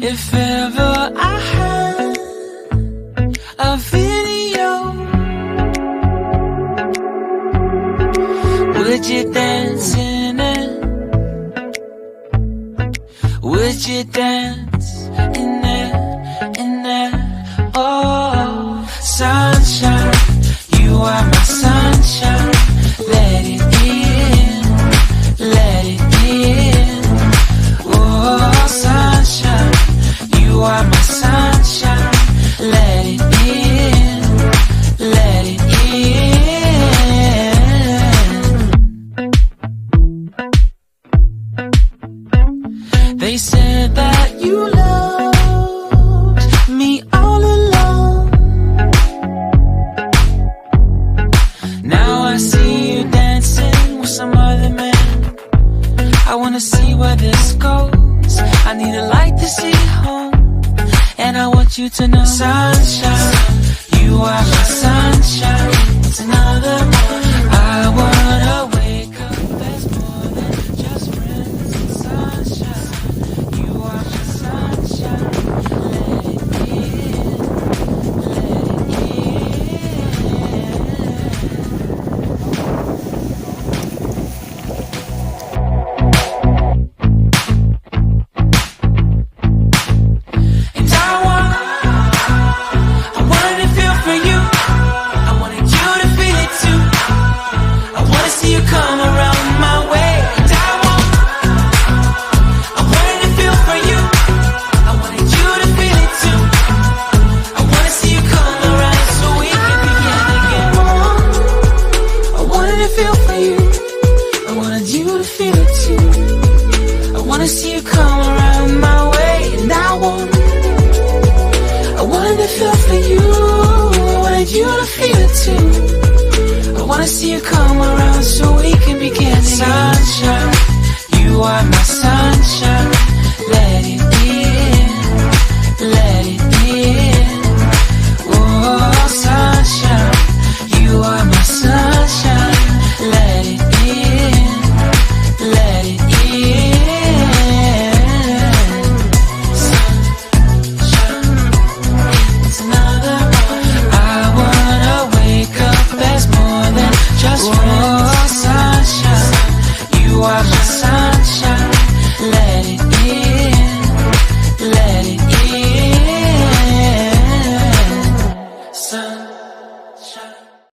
If ever I had a video, would you dance in it? Would you dance in it, in it? Oh, sunshine, you are my sunshine. Let it in, let it in. Oh, sunshine, you are my sunshine. Let it in, let it in. They said that you loved me all along. Now I see you dancing with some other man. I wanna see where this goes. I need a light to see home, and I want you to know, sunshine, you are my sunshine. It's another one. I wanna wake up as more than just friends. Sunshine, you are my sunshine. Let it in, let it And I wanted to feel for you. I wanted you to feel it too. I wanna see you come around my way. And I wanted to feel for you. I wanted you to feel it too. I wanna see you come around so we can begin again. I wanted to feel for you. I wanted you to feel it too. I wanna see you come around my way. And I wanted to feel for you. I wanted you to feel it too. I wanna see you come around so